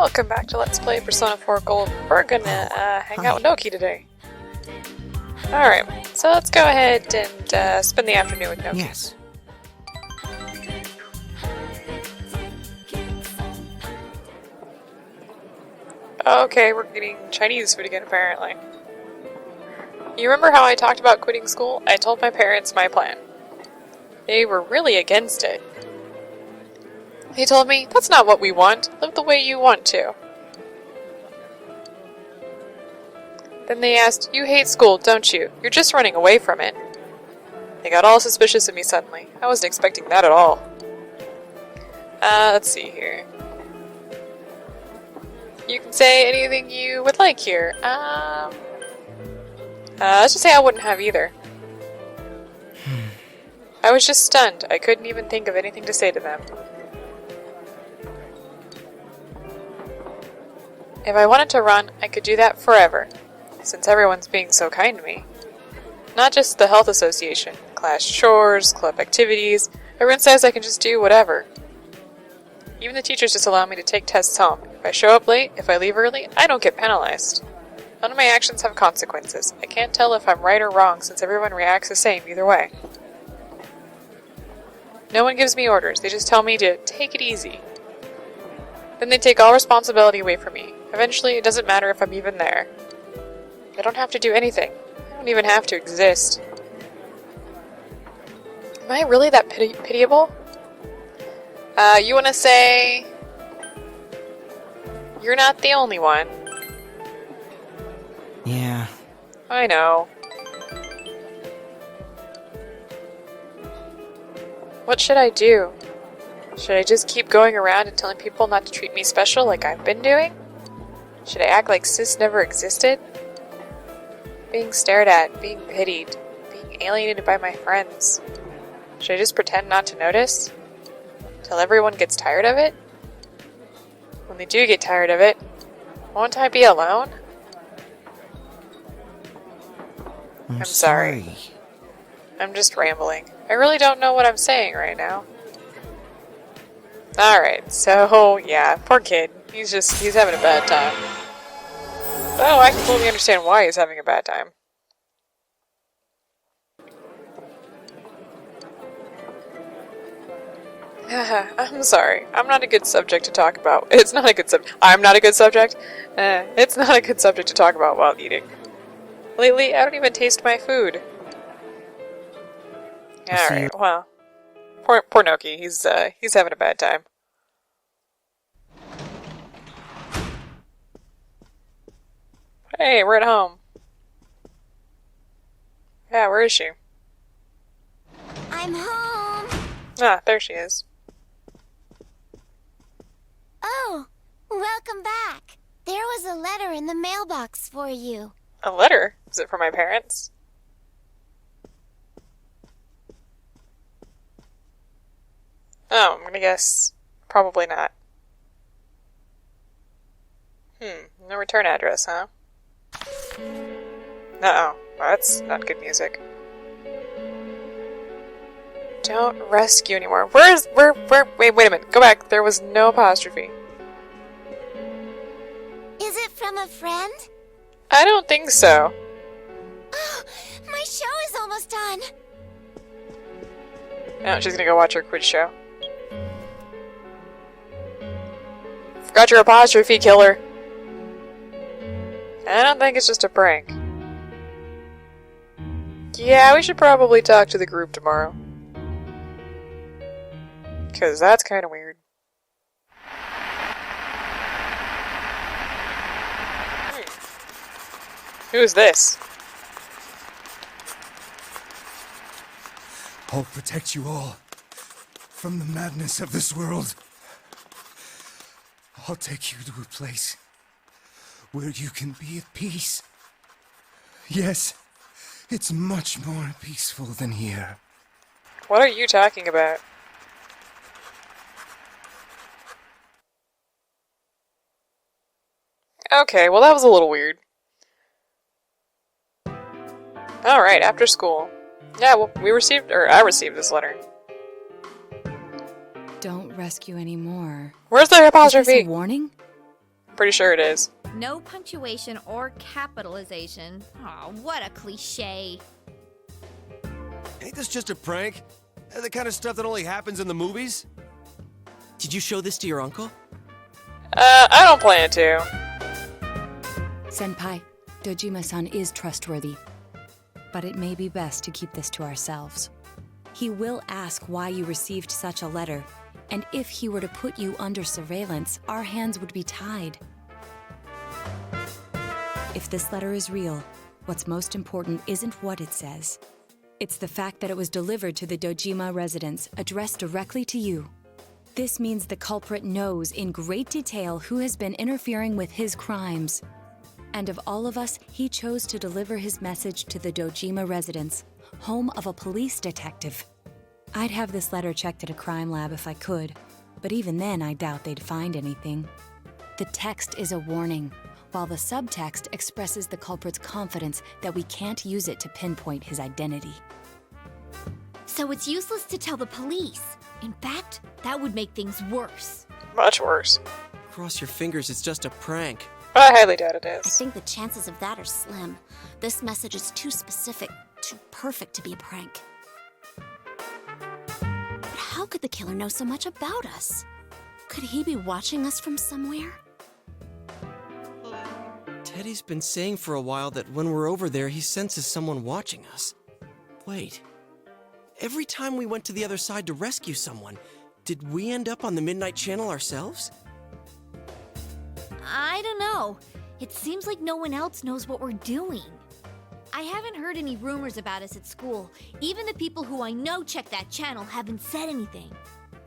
Welcome back to Let's Play Persona 4 Gold. We're gonna hang out with Noki today. Alright, so let's go ahead and spend the afternoon with Noki. Yes. Okay, we're getting Chinese food again, apparently. You remember how I talked about quitting school? I told my parents my plan. They were really against it. They told me, that's not what we want. Live the way you want to. Then they asked, you hate school, don't you? You're just running away from it. They got all suspicious of me suddenly. I wasn't expecting that at all. Let's see here. You can say anything you would like here. Let's just say I wouldn't have either. I was just stunned. I couldn't even think of anything to say to them. If I wanted to run, I could do that forever, since everyone's being so kind to me. Not just the health association, class chores, club activities, everyone says I can just do whatever. Even the teachers just allow me to take tests home. If I show up late, if I leave early, I don't get penalized. None of my actions have consequences. I can't tell if I'm right or wrong since everyone reacts the same either way. No one gives me orders, they just tell me to take it easy. Then they take all responsibility away from me. Eventually, it doesn't matter if I'm even there. I don't have to do anything. I don't even have to exist. Am I really that pitiable? You wanna say... You're not the only one. Yeah. I know. What should I do? Should I just keep going around and telling people not to treat me special like I've been doing? Should I act like Sis never existed? Being stared at, being pitied, being alienated by my friends. Should I just pretend not to notice? Till everyone gets tired of it? When they do get tired of it, won't I be alone? I'm sorry. I'm just rambling. I really don't know what I'm saying right now. Alright, so, yeah, poor kid. He's having a bad time. Oh, I completely understand why he's having a bad time. I'm sorry. I'm not a good subject to talk about. It's not a good subject. I'm not a good subject? It's not a good subject to talk about while eating. Lately, I don't even taste my food. Alright, well. Poor Noki. He's having a bad time. Hey, we're at home. Yeah, where is she? I'm home! Ah, there she is. Oh, welcome back. There was a letter in the mailbox for you. A letter? Is it from my parents? Oh, I'm gonna guess probably not. No return address, huh? Uh-oh. That's not good music. Don't rescue anymore. Wait a minute. Go back. There was no apostrophe. Is it from a friend? I don't think so. Oh, my show is almost done. No, she's gonna go watch her quiz show. Forgot your apostrophe, killer. I don't think it's just a prank. Yeah, we should probably talk to the group tomorrow. Because that's kind of weird. Who's this? I'll protect you all from the madness of this world. I'll take you to a place where you can be at peace. Yes, it's much more peaceful than here. What are you talking about? Okay, well that was a little weird. Alright, after school. Yeah, well, I received this letter. Don't rescue anymore. Where's the Is this apostrophe? a warning? Pretty sure it is. No punctuation or capitalization. Aw, what a cliche. Ain't this just a prank? The kind of stuff that only happens in the movies? Did you show this to your uncle? I don't plan to. Senpai, Dojima-san is trustworthy, but it may be best to keep this to ourselves. He will ask why you received such a letter, and if he were to put you under surveillance, our hands would be tied. If this letter is real, what's most important isn't what it says. It's the fact that it was delivered to the Dojima residence, addressed directly to you. This means the culprit knows in great detail who has been interfering with his crimes. And of all of us, he chose to deliver his message to the Dojima residence, home of a police detective. I'd have this letter checked at a crime lab if I could, but even then I doubt they'd find anything. The text is a warning, while the subtext expresses the culprit's confidence that we can't use it to pinpoint his identity. So it's useless to tell the police. In fact, that would make things worse. Much worse. Cross your fingers, it's just a prank. I highly doubt it I is. think the chances of that are slim. This message is too specific, too perfect to be a prank. But how could the killer know so much about us? Could he be watching us from somewhere? Teddy's been saying for a while that when we're over there, he senses someone watching us. Wait. Every time we went to the other side to rescue someone, did we end up on the Midnight Channel ourselves? I don't know. It seems like no one else knows what we're doing. I haven't heard any rumors about us at school. Even the people who I know check that channel haven't said anything.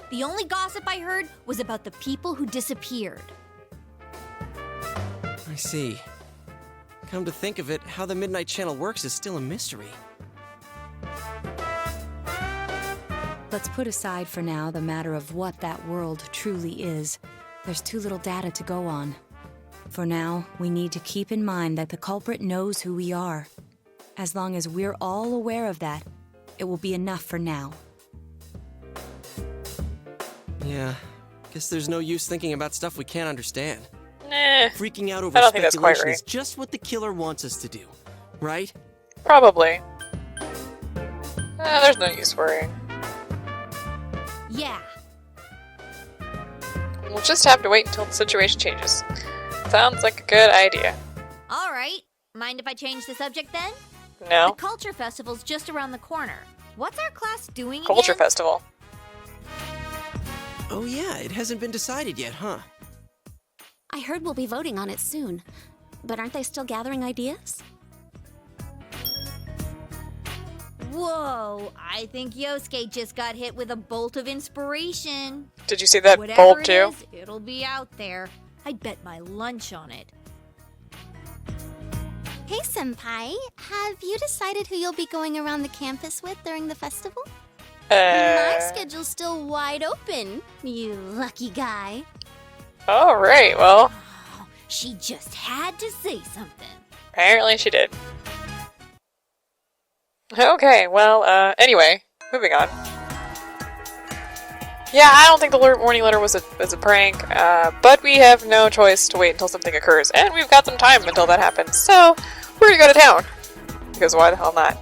The only gossip I heard was about the people who disappeared. I see. Come to think of it, how the Midnight Channel works is still a mystery. Let's put aside for now the matter of what that world truly is. There's too little data to go on. For now, we need to keep in mind that the culprit knows who we are. As long as we're all aware of that, it will be enough for now. Yeah, guess there's no use thinking about stuff we can't understand. Nah, Freaking out over I don't think that's quite speculation right. is just what the killer wants us to do, right? probably. There's no use worrying. Yeah. We'll just have to wait until the situation changes. Sounds like a good idea. All right. Mind if I change the subject then? The No? Culture Festival's just around the corner. What's our class doing Culture again? Festival. Oh yeah, it hasn't been decided yet, huh? I heard we'll be voting on it soon. But aren't they still gathering ideas? Whoa, I think Yosuke just got hit with a bolt of inspiration. Did you see that Whatever bulb it too? is, it'll be out there. I'd bet my lunch on it. Hey, Senpai. Have you decided who you'll be going around the campus with during the festival? My schedule's still wide open, you lucky guy. Alright, well, Oh, she just had to say something. apparently she did. Okay, well, anyway, moving on. Yeah, I don't think the warning letter was a prank, but we have no choice to wait until something occurs, and we've got some time until that happens, so we're gonna go to town. Because why the hell not?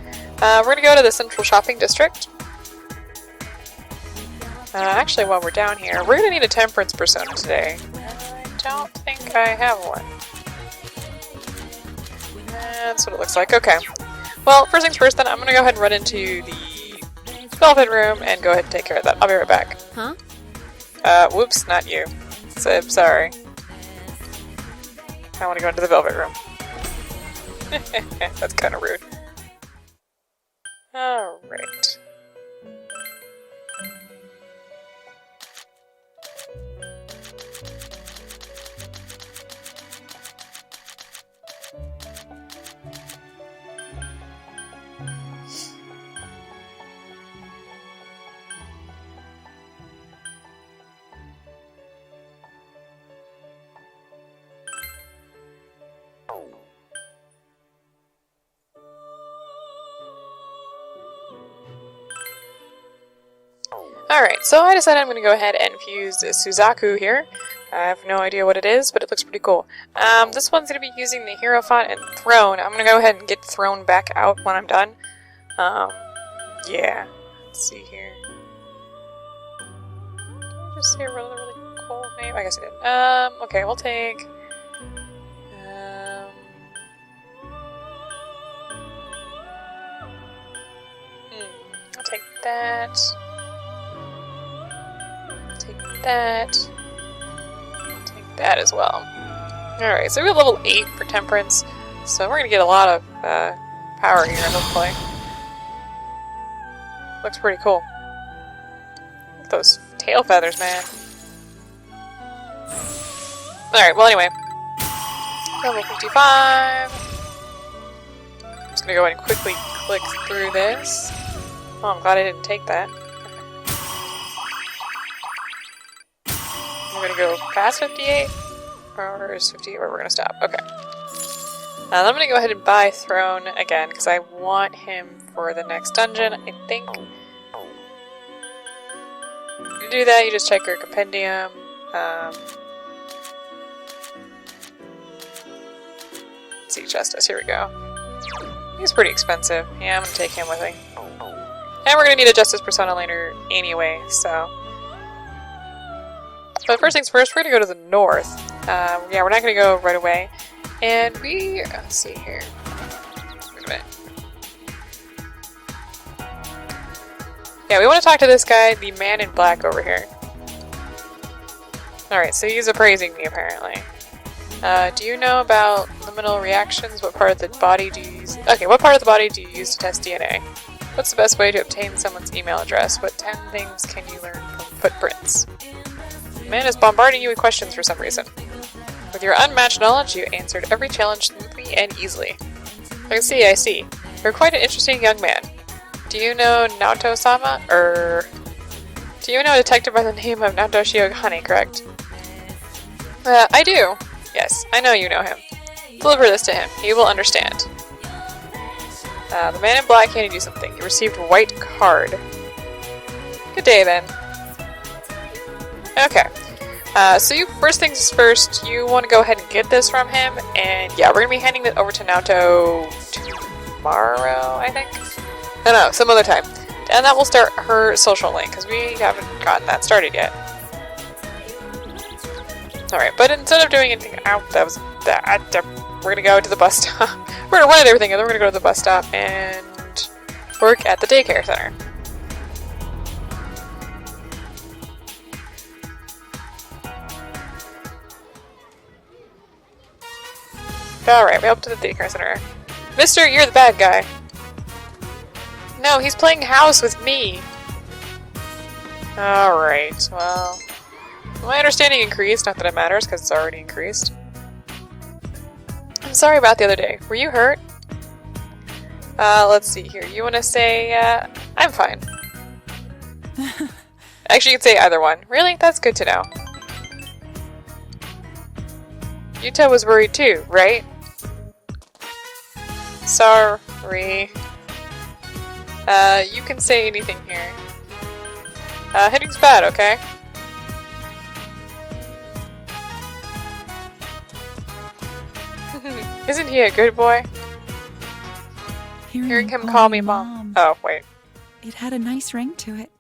We're gonna go to the Central Shopping District. Actually, while we're down here, we're gonna need a temperance persona today. I don't think I have one. That's what it looks like. Okay. Well, first things first, then I'm gonna go ahead and run into the Velvet Room and go ahead and take care of that. I'll be right back. Huh? Whoops, not you. Sib, sorry. I want to go into the Velvet Room. That's kind of rude. Alright. Alright, so I decided I'm going to go ahead and fuse Suzaku here. I have no idea what it is, but it looks pretty cool. This one's going to be using the Hierophant and Throne. I'm going to go ahead and get Throne back out when I'm done. Yeah. Let's see here. Did I just say a really, really cool name? I guess I did. Okay, we'll take... I'll take that. Take that. Take that as well. Alright, so we have level 8 for Temperance, so we're gonna get a lot of power here, hopefully. Looks pretty cool. Look at those tail feathers, man. Alright, well anyway. Level 55. I'm just gonna go ahead and quickly click through this. Oh, I'm glad I didn't take that. We're gonna go past 58? Or is 58 where we're gonna stop? Okay. I'm gonna go ahead and buy Throne again, because I want him for the next dungeon, I think. To do that, you just check your compendium. Let's see, Justice, here we go. He's pretty expensive. Yeah, I'm gonna take him with me. And we're gonna need a Justice Persona later anyway, so... But first things first, we're gonna go to the north. Yeah, we're not gonna go right away. And we... let's see here. Wait a minute. Yeah, we want to talk to this guy, the man in black over here. Alright, so he's appraising me, apparently. Do you know about liminal reactions? What part of the body do you use... Okay, what part of the body do you use to test DNA? What's the best way to obtain someone's email address? What 10 things can you learn from footprints? The man is bombarding you with questions for some reason. With your unmatched knowledge, you answered every challenge smoothly and easily. I see. You're quite an interesting young man. Do you know Naoto-sama? Do you know a detective by the name of Naoto Shiogane, correct? I do. Yes, I know you know him. Deliver this to him. He will understand. The man in black handed you something. You received a white card. Good day, then. Okay. So you, first things first, you want to go ahead and get this from him, and yeah, we're going to be handing it over to Naoto tomorrow, I think? No, some other time. And that will start her social link, because we haven't gotten that started yet. Alright, but instead of doing anything out, we're going to go to the bus stop. We're going to run at everything, and then we're going to go to the bus stop and work at the daycare center. Alright, we're up to the daycare center. Mister, you're the bad guy. No, he's playing house with me. Alright, well... my understanding increased, not that it matters, because it's already increased. I'm sorry about the other day. Were you hurt? Let's see here. You want to say, I'm fine. Actually, you could say either one. Really? That's good to know. Yuta was worried too, right? Sorry. You can say anything here. Hitting's bad, okay? Isn't he a good boy? Hearing him call me Mom. Oh, wait. It had a nice ring to it.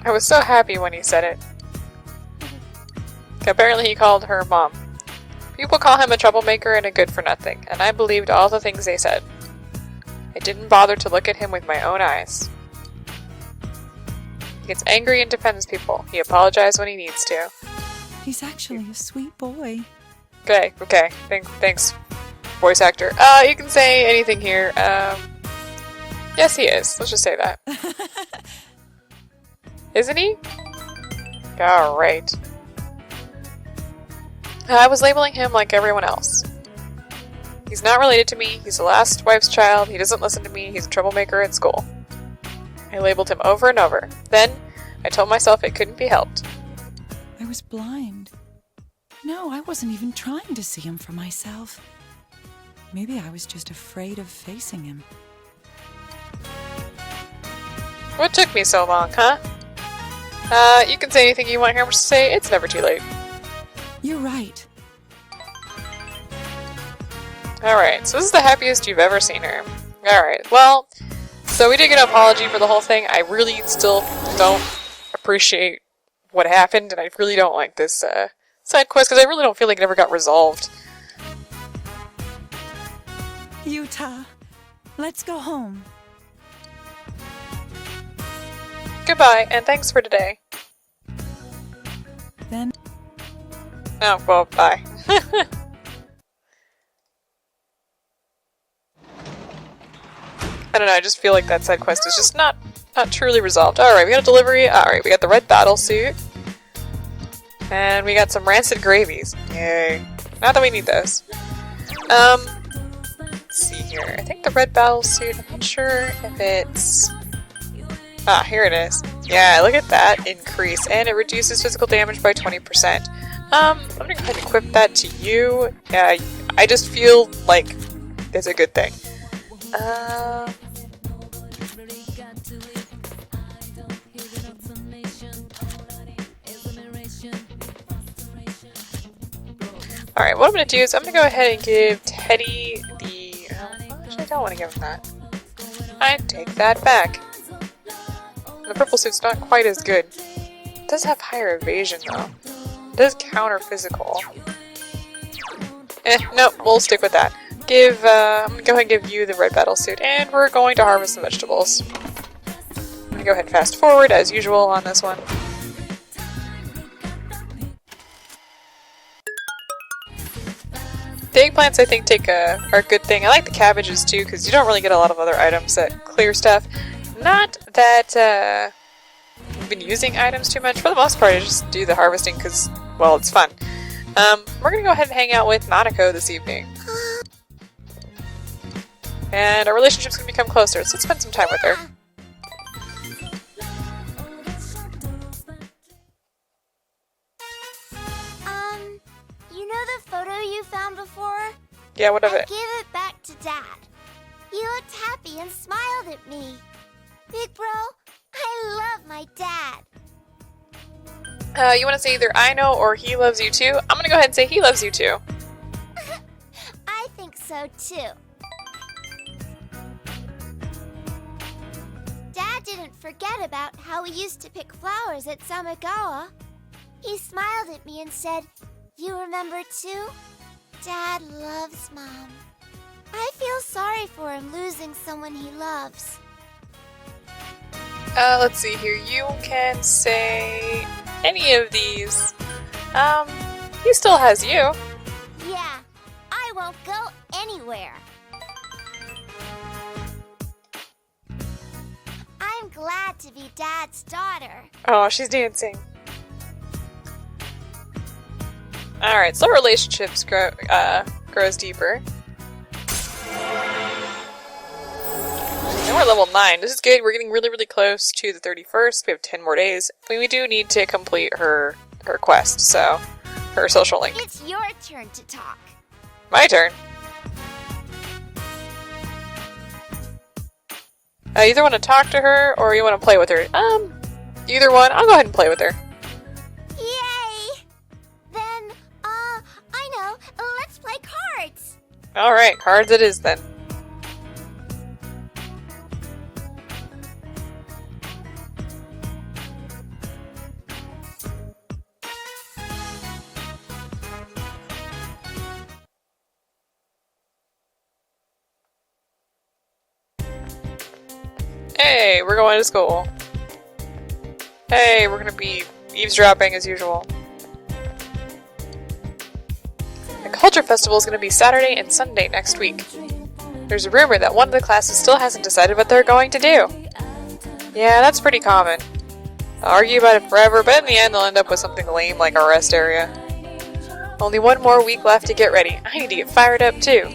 I was so happy when he said it. Apparently he called her Mom. People call him a troublemaker and a good-for-nothing, and I believed all the things they said. I didn't bother to look at him with my own eyes. He gets angry and defends people. He apologizes when he needs to. He's actually a sweet boy. Okay. Thanks, voice actor. You can say anything here. Yes, he is. Let's just say that. Isn't he? Alright. I was labeling him like everyone else. He's not related to me, he's the last wife's child, he doesn't listen to me, he's a troublemaker at school. I labeled him over and over. Then, I told myself it couldn't be helped. I was blind. No, I wasn't even trying to see him for myself. Maybe I was just afraid of facing him. What took me so long, huh? You can say anything you want here. I'm just say it's never too late. You're right. Alright, so this is the happiest you've ever seen her. Alright, well, so we did get an apology for the whole thing. I really still don't appreciate what happened, and I really don't like this side quest, because I really don't feel like it ever got resolved. Utah, let's go home. Goodbye, and thanks for today. Then Oh, well, bye. I don't know, I just feel like that side quest is just not truly resolved. Alright, we got a delivery. Alright, we got the red battle suit. And we got some rancid gravies. Yay. Not that we need those. Let's see here. I think the red battle suit, I'm not sure if it's... Ah, here it is. Yeah, look at that increase. And it reduces physical damage by 20%. I'm gonna go ahead and equip that to you. Yeah, I just feel like it's a good thing. Alright, what I'm going to do is I'm going to go ahead and give Teddy the... actually, I don't want to give him that. I take that back. The purple suit's not quite as good. It does have higher evasion, though. It does counter physical. Nope, we'll stick with that. I'm going to go ahead and give you the red battle suit, and we're going to harvest some vegetables. I'm going to go ahead and fast forward, as usual, on this one. The eggplants, I think, are a good thing. I like the cabbages, too, because you don't really get a lot of other items that clear stuff. Not that, I've been using items too much. For the most part, I just do the harvesting because, well, it's fun. We're gonna go ahead and hang out with Nanako this evening. And our relationship's gonna become closer, so let's spend some time with her. You know the photo you found before? Yeah, what of it? Give it back to Dad. He looked happy and smiled at me. Big bro, I love my dad. You want to say either I know or he loves you too? I'm gonna go ahead and say he loves you too. I think so too. Dad didn't forget about how we used to pick flowers at Samagawa. He smiled at me and said, "You remember too? Dad loves Mom." I feel sorry for him losing someone he loves. Let's see here. You can say any of these. He still has you. Yeah, I won't go anywhere. I'm glad to be Dad's daughter. Oh, she's dancing. Alright, so relationships grows deeper. And we're level 9. This is good. We're getting really, really close to the 31st. We have 10 more days. I mean, we do need to complete her quest, so... her social link. It's your turn to talk. My turn. You either want to talk to her, or you want to play with her. Either one. I'll go ahead and play with her. Yay! Then, I know. Let's play cards. Alright, cards it is then. Hey, we're going to school. Hey, we're gonna be eavesdropping as usual. The Culture Festival is gonna be Saturday and Sunday next week. There's a rumor that one of the classes still hasn't decided what they're going to do. Yeah, that's pretty common. They'll argue about it forever, but in the end they'll end up with something lame like our rest area. Only one more week left to get ready. I need to get fired up too.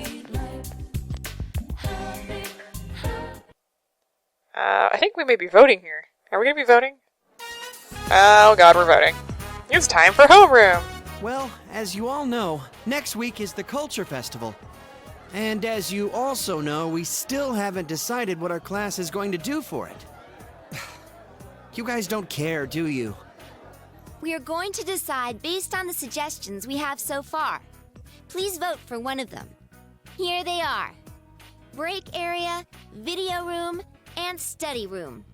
I think we may be voting here. Are we gonna be voting? Oh god, we're voting. It's time for homeroom! Well, as you all know, next week is the Culture Festival. And as you also know, we still haven't decided what our class is going to do for it. You guys don't care, do you? We are going to decide based on the suggestions we have so far. Please vote for one of them. Here they are. Break area, video room, and study room.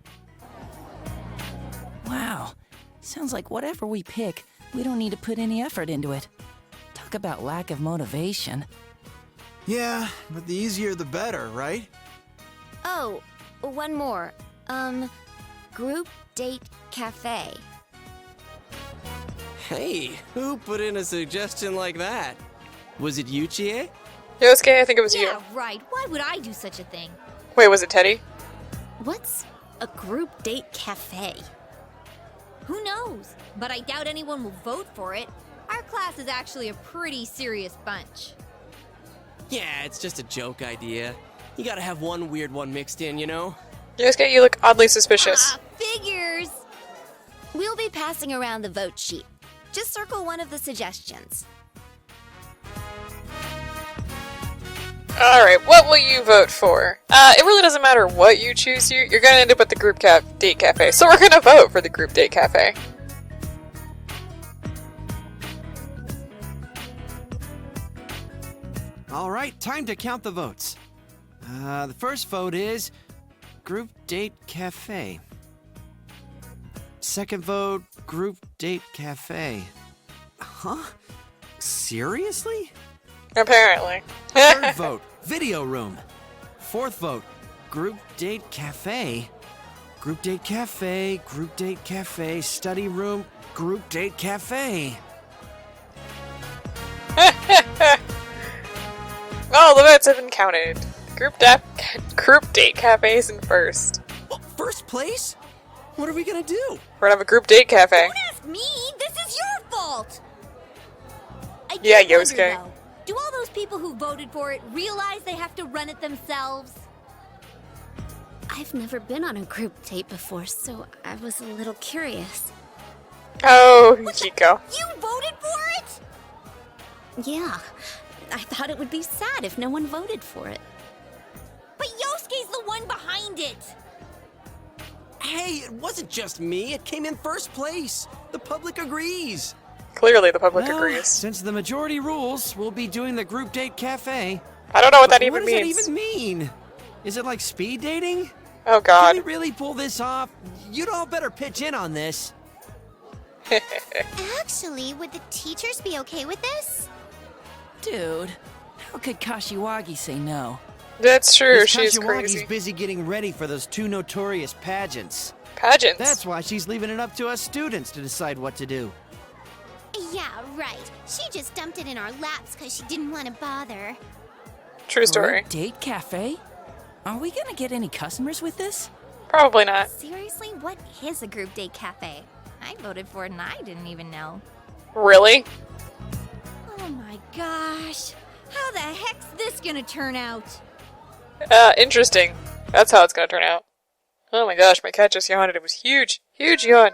Wow. Sounds like whatever we pick, we don't need to put any effort into it. Talk about lack of motivation. Yeah, but the easier the better, right? Oh, one more. Group date cafe. Hey, who put in a suggestion like that? Was it you, Chie? Yosuke, I think it was Yeah, you. right. Why would I do such a thing? Wait, was it Teddy? What's a group date cafe? Who knows? But I doubt anyone will vote for it. Our class is actually a pretty serious bunch. Yeah, it's just a joke idea. You gotta have one weird one mixed in, you know? Yosuke, you look oddly suspicious. Figures! We'll be passing around the vote sheet. Just circle one of the suggestions. Alright, what will you vote for? It really doesn't matter what you choose here. You're gonna end up at the group date cafe. So we're gonna vote for the group date cafe. All right, time to count the votes. The first vote is Group Date Cafe. Second vote, Group Date Cafe. Huh? Seriously? Apparently. Third vote, Video Room. Fourth vote, Group Date Cafe. Group Date Cafe, Group Date Cafe, Study Room, Group Date Cafe. All the votes have been counted. Group date cafe is in first. Well, first place? What are we gonna do? We're gonna have a group date cafe. Don't ask me! This is your fault! I do Yeah, wonder, Yosuke. though, do all those people who voted for it realize they have to run it themselves? I've never been on a group date before, so I was a little curious. Oh, Yukiko. You voted for it? Yeah, I thought it would be sad if no one voted for it. But Yosuke's the one behind it! Hey, it wasn't just me. It came in first place. The public agrees. Clearly the public Well, agrees. since the majority rules, we'll be doing the Group Date Cafe. I don't know what that But even what does means. that even mean? Is it like speed dating? Oh Can god. we really pull this off? You'd all better pitch in on this. Actually, would the teachers be okay with this? Dude, how could Kashiwagi say no? That's true, Miss she's Kashiwagi's crazy. busy getting ready for those two notorious pageants. Pageants. That's why she's leaving it up to us students to decide what to do. Yeah, right. She just dumped it in our laps because she didn't want to bother. True story. Group Date Cafe? Are we gonna get any customers with this? Probably not. Seriously, what is a group date cafe? I voted for it and I didn't even know. Really? Oh my gosh. How the heck's this gonna turn out? Interesting. That's how it's gonna turn out. Oh my gosh, my cat just yawned. It was huge. Huge yawn.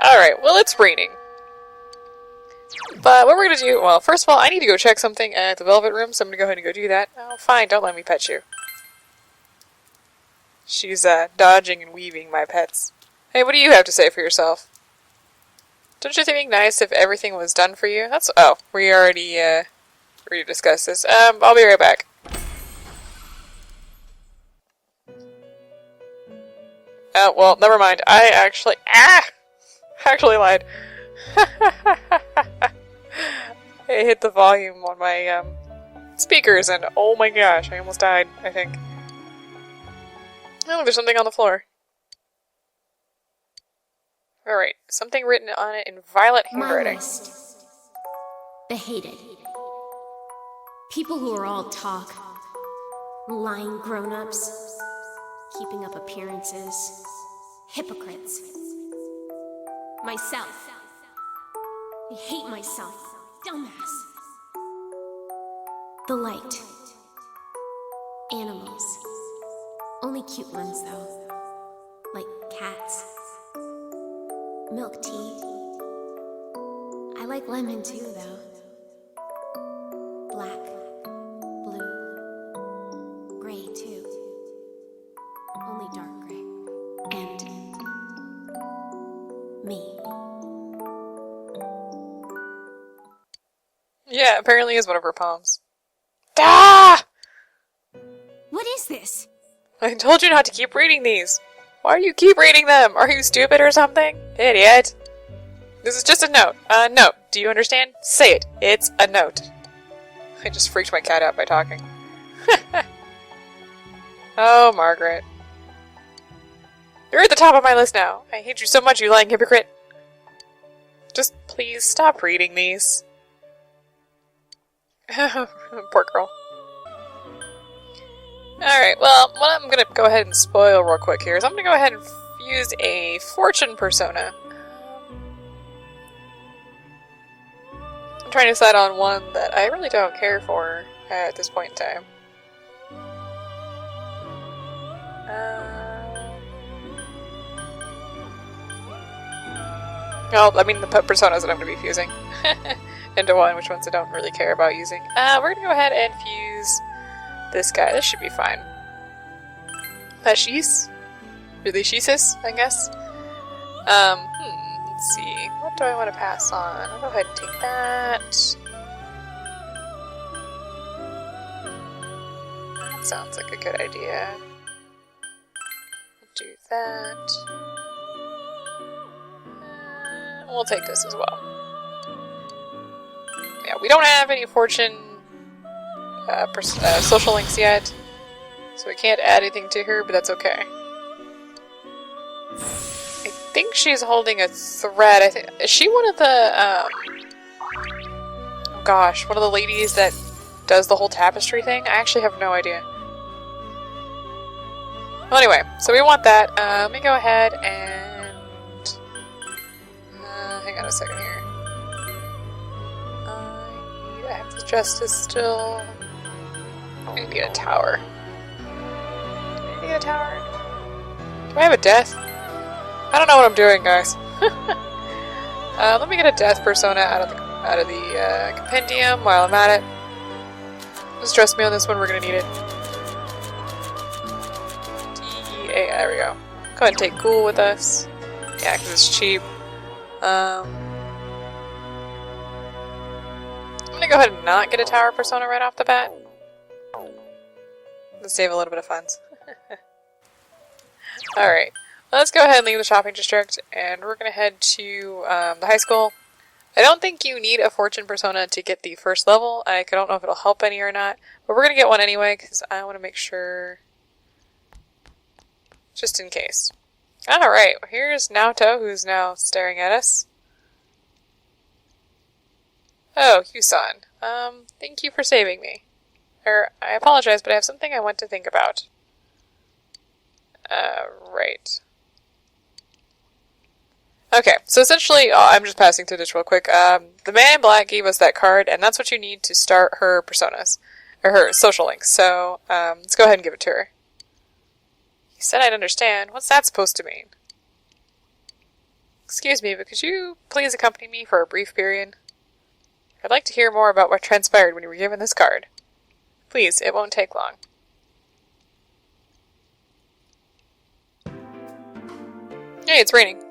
Alright, well, it's raining. But what we're gonna do, well, first of all, I need to go check something at the Velvet Room, so I'm gonna go ahead and go do that. Oh, fine, don't let me pet you. She's, dodging and weaving my pets. Hey, what do you have to say for yourself? Don't you think it'd be nice if everything was done for you? Oh, we already discussed this. I'll be right back. Oh, well, never mind. I actually lied. I hit the volume on my, speakers and oh my gosh, I almost died, I think. Oh, there's something on the floor. Alright, something written on it in violet handwriting. list. The hated. People who are all talk. Lying grown-ups. Keeping up appearances. Hypocrites. Myself. I hate myself. Dumbass. The light. Animals. Only cute ones, though. Like cats. Milk tea. I like lemon too, though. Black, blue, gray too. Only dark gray. And me. Yeah, apparently is one of her poems. Ah! What is this? I told you not to keep reading these. Why do you keep reading them? Are you stupid or something? Idiot. This is just a note. A note. Do you understand? Say it. It's a note. I just freaked my cat out by talking. Oh, Margaret. You're at the top of my list now. I hate you so much, you lying hypocrite. Just please stop reading these. Poor girl. Alright, well, what I'm gonna go ahead and spoil real quick here is I'm gonna go ahead and use a fortune persona. I'm trying to decide on one that I really don't care for at this point in time. Well, I mean the personas that I'm going to be fusing into one, which ones I don't really care about using. We're going to go ahead and fuse this guy. This should be fine. She's really Sheesis, I guess. Let's see. What do I want to pass on? I'll go ahead and take that. That sounds like a good idea. Do that. We'll take this as well. Yeah, we don't have any fortune social links yet, so we can't add anything to her, but that's okay. I think she's holding a thread. Is she one of the, oh gosh, one of the ladies that does the whole tapestry thing? I actually have no idea. Well, anyway, so we want that. Let me go ahead and... hang on a second here. I have the justice still. I need to get a tower. Do I need to get a tower? Do I have a death? I don't know what I'm doing, guys. Let me get a death persona out of the compendium while I'm at it. Just trust me on this one, we're gonna need it. There we go. Go ahead and take Ghoul with us. Yeah, because it's cheap. I'm gonna go ahead and not get a tower persona right off the bat. To save a little bit of funds. Alright, let's go ahead and leave the shopping district, and we're gonna head to the high school. I don't think you need a fortune persona to get the first level. I don't know if it'll help any or not, but we're gonna get one anyway, because I want to make sure... just in case. Alright, here's Naoto, who's now staring at us. Oh, Yusan. Thank you for saving me. I apologize, but I have something I want to think about. Right. Okay, so essentially, I'm just passing through this real quick. The man in black gave us that card, and that's what you need to start her personas. Or her social links, so, let's go ahead and give it to her. He said I'd understand. What's that supposed to mean? Excuse me, but could you please accompany me for a brief period? I'd like to hear more about what transpired when you were given this card. Please, it won't take long. Hey, it's raining.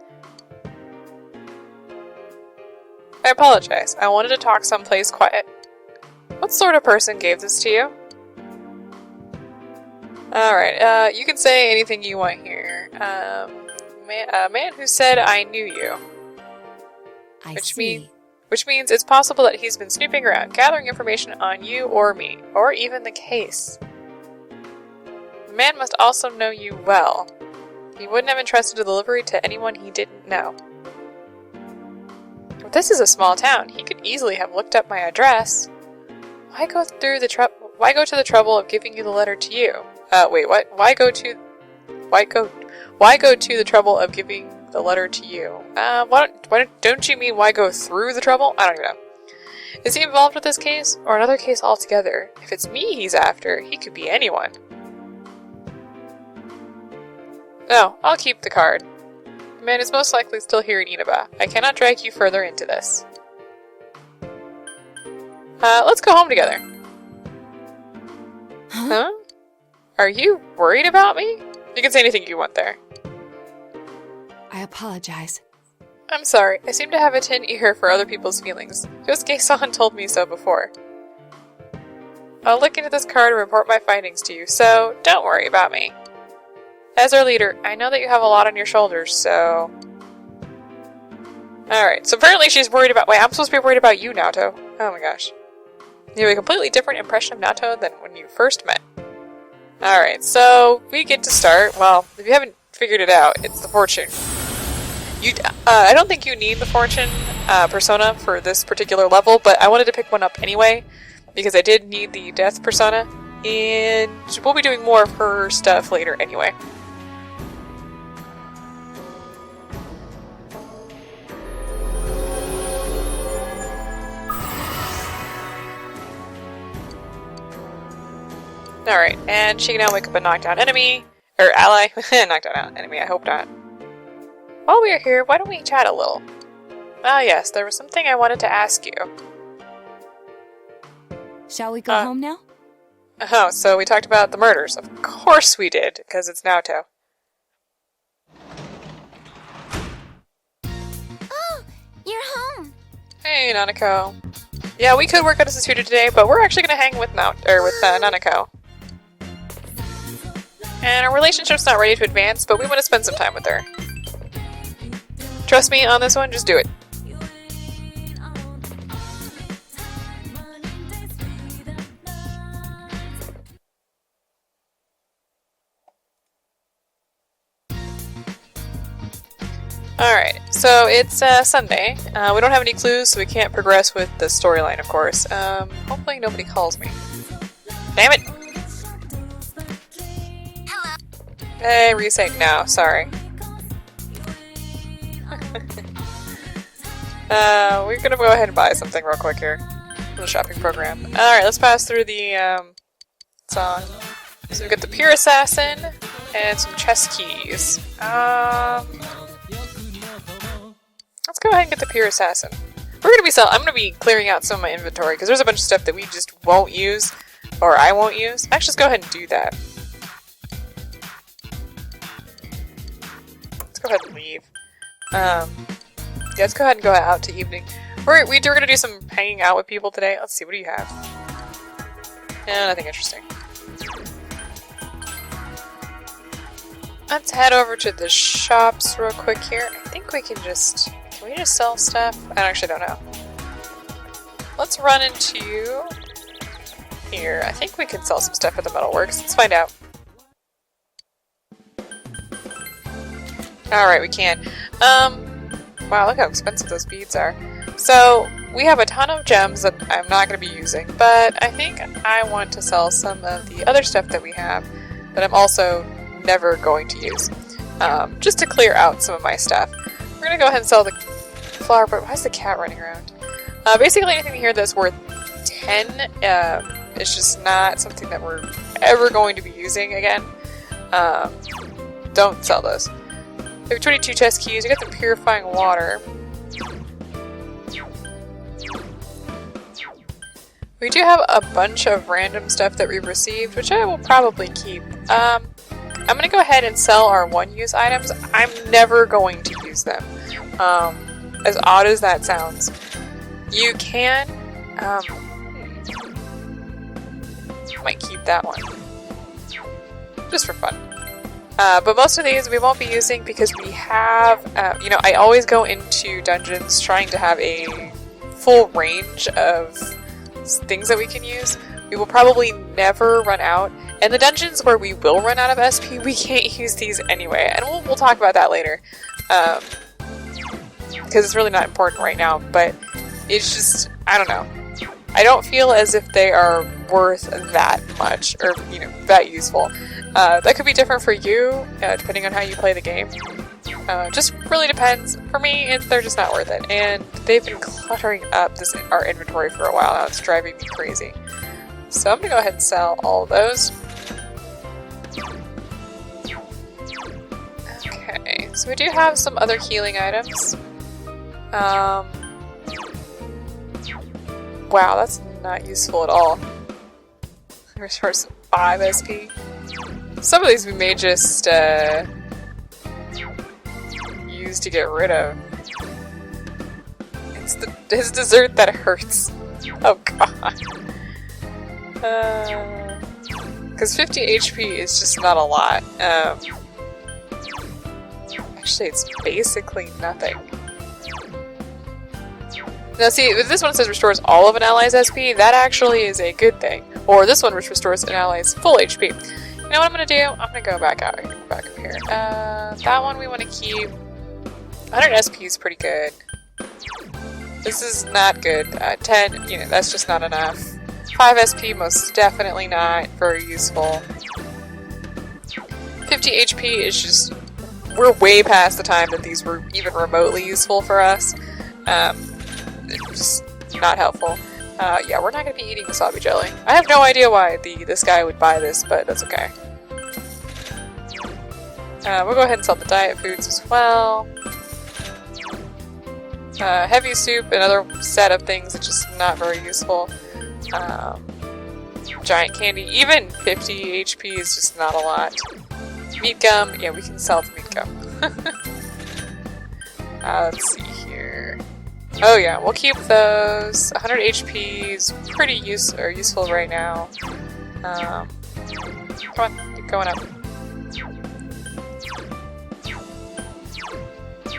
I apologize. I wanted to talk someplace quiet. What sort of person gave this to you? Alright, you can say anything you want here. A man who said I knew you. Which means it's possible that he's been snooping around, gathering information on you or me, or even the case. The man must also know you well. He wouldn't have entrusted the delivery to anyone he didn't know. If this is a small town, he could easily have looked up my address. Why go to the trouble of giving you the letter to you? Wait, what? Why go to the trouble of giving the letter to you? Don't you mean why go through the trouble? I don't even know. Is he involved with this case, or another case altogether? If it's me he's after, he could be anyone. No, I'll keep the card. The man is most likely still here in Inaba. I cannot drag you further into this. Let's go home together. Huh? Are you worried about me? You can say anything you want there. I apologize. I'm sorry, I seem to have a tin ear for other people's feelings. Yosuke-san told me so before. I'll look into this card and report my findings to you, so don't worry about me. As our leader, I know that you have a lot on your shoulders, so... Alright, so apparently she's worried about- wait, I'm supposed to be worried about you, Naoto. Oh my gosh. You have a completely different impression of Naoto than when you first met. Alright, so we get to start. Well, if you haven't figured it out, it's the fortune. I don't think you need the fortune persona for this particular level, but I wanted to pick one up anyway, because I did need the death persona, and we'll be doing more of her stuff later anyway. Alright, and she can now wake up a knockdown enemy, or ally. Knockdown enemy, I hope not. While we are here, why don't we chat a little? Ah yes, there was something I wanted to ask you. Shall we go home now? Oh, so we talked about the murders. Of course we did, because it's Naoto. Oh, you're home. Hey, Nanako. Yeah, we could work out as a tutor today, but we're actually going to hang with Nanako. And our relationship's not ready to advance, but we want to spend some time with her. Trust me on this one, just do it. Alright, so it's Sunday. We don't have any clues, so we can't progress with the storyline, of course. Hopefully nobody calls me. Damn it! Hello. Hey, Risek, no, sorry. We're gonna go ahead and buy something real quick here. For the shopping program. Alright, let's pass through the, song. So we got the Pure Assassin, and some chest keys. Let's go ahead and get the Pure Assassin. I'm gonna be clearing out some of my inventory, because there's a bunch of stuff that we just won't use, or I won't use. Actually, let's go ahead and do that. Let's go ahead and leave. Yeah, let's go ahead and go out to evening. We're gonna do some hanging out with people today. Let's see, what do you have? Yeah, nothing interesting. Let's head over to the shops real quick here. I think we can just... Can we just sell stuff? I actually don't know. Let's run into here. I think we can sell some stuff at the Metalworks. Let's find out. Alright, we can. Wow, look how expensive those beads are. So, we have a ton of gems that I'm not going to be using, but I think I want to sell some of the other stuff that we have that I'm also never going to use. Just to clear out some of my stuff. We're going to go ahead and sell the flower, but why is the cat running around? Basically anything here that's worth 10, it's just not something that we're ever going to be using again. Don't sell those. We have 22 chest keys, we got the purifying water. We do have a bunch of random stuff that we've received, which I will probably keep. I'm gonna go ahead and sell our one-use items. I'm never going to use them. As odd as that sounds. You can, might keep that one. Just for fun. But most of these we won't be using because we have, you know, I always go into dungeons trying to have a full range of things that we can use. We will probably never run out. And the dungeons where we will run out of SP, we can't use these anyway. And we'll talk about that later. Because it's really not important right now. But it's just, I don't know. I don't feel as if they are worth that much, or, you know, that useful. That could be different for you, depending on how you play the game. Just really depends. For me, they're just not worth it. And they've been cluttering up our inventory for a while now. It's driving me crazy. So I'm going to go ahead and sell all of those. Okay, so we do have some other healing items. Wow, that's not useful at all. Restores 5 SP. Some of these we may just use to get rid of. It's his dessert that hurts. Oh god. Because 50 HP is just not a lot. Actually, it's basically nothing. Now see, if this one says restores all of an ally's SP, that actually is a good thing. Or this one which restores an ally's full HP. You know what I'm gonna do? I'm gonna go back out here, back up here. That one we want to keep. 100 SP is pretty good. This is not good. 10, you know, that's just not enough. 5 SP, most definitely not very useful. 50 HP is just... We're way past the time that these were even remotely useful for us. Just not helpful. Yeah, we're not going to be eating wasabi jelly. I have no idea why this guy would buy this, but that's okay. We'll go ahead and sell the diet foods as well. Heavy soup, another set of things that's just not very useful. Giant candy, even 50 HP is just not a lot. Meat gum, yeah, we can sell the meat gum. Let's see here. Oh yeah, we'll keep those. 100 HP is pretty useful right now. Come on, keep going up.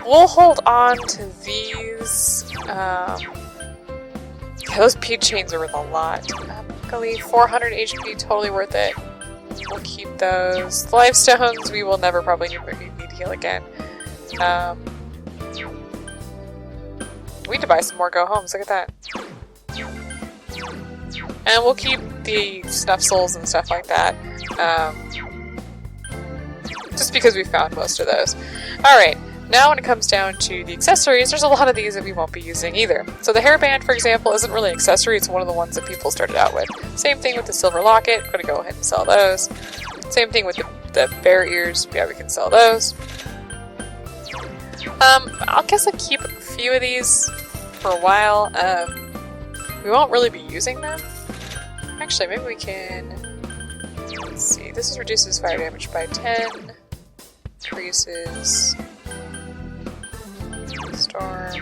We'll hold on to these. Yeah, those bead chains are worth a lot. Luckily, 400 HP, totally worth it. We'll keep those. The life stones, we will never probably need to heal again. We need to buy some more go homes, look at that. And we'll keep the snuff souls and stuff like that. Just because we found most of those. Alright, now when it comes down to the accessories, there's a lot of these that we won't be using either. So the hairband, for example, isn't really an accessory, it's one of the ones that people started out with. Same thing with the silver locket, I'm gonna go ahead and sell those. Same thing with the bear ears, yeah, we can sell those. I guess I'll keep a few of these for a while. We won't really be using them. Actually, maybe we can... Let's see, this reduces fire damage by 10. Increases... Storm.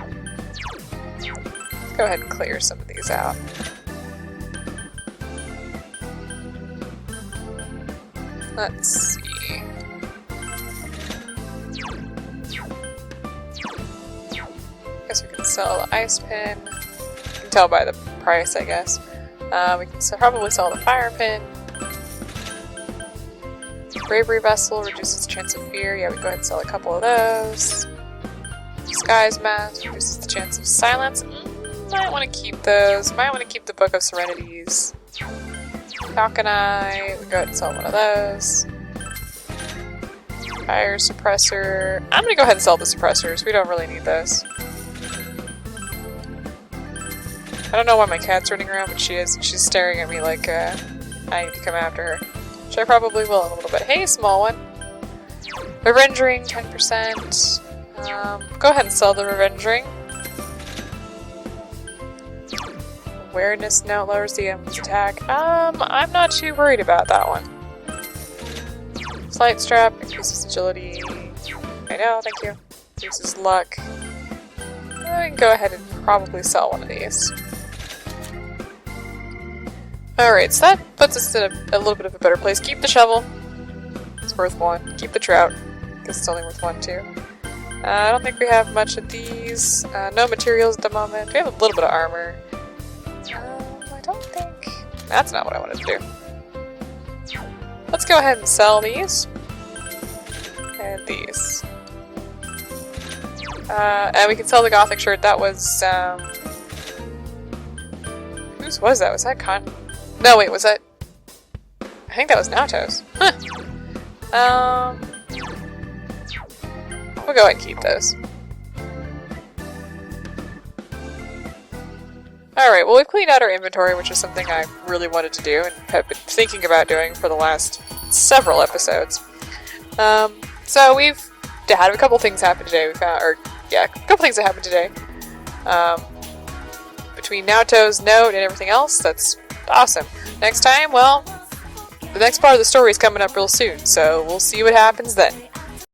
Let's go ahead and clear some of these out. Let's see. Guess we can sell the ice pin. You can tell by the price, I guess. We can probably sell the fire pin. Bravery vessel reduces the chance of fear. Yeah, we can go ahead and sell a couple of those. Disguise mask reduces the chance of silence. Might want to keep those. Might want to keep the Book of Serenities. Falcon Eye. We go ahead and sell one of those. Fire suppressor. I'm gonna go ahead and sell the suppressors. We don't really need those. I don't know why my cat's running around, but she is. She's staring at me like I need to come after her. Which I probably will in a little bit. Hey, small one. Revenge ring, 10%. Go ahead and sell the Revenge ring. Awareness note lowers the enemy's attack. I'm not too worried about that one. Flight strap increases agility. I know, thank you. Increases luck. I can go ahead and probably sell one of these. Alright, so that puts us in a little bit of a better place. Keep the shovel. It's worth 1. Keep the trout. Guess it's only worth 1 too. I don't think we have much of these. No materials at the moment. We have a little bit of armor. I don't think... That's not what I wanted to do. Let's go ahead and sell these. And these. And we can sell the Gothic shirt. That was, whose was that? Was that No, wait, was that... I think that was Naoto's. Huh. We'll go ahead and keep those. Alright, well we've cleaned out our inventory, which is something I really wanted to do and have been thinking about doing for the last several episodes. So we've had a couple things happen today. A couple things that happened today. Between Naoto's note and everything else, that's awesome. Next time, well, the next part of the story is coming up real soon, so we'll see what happens then.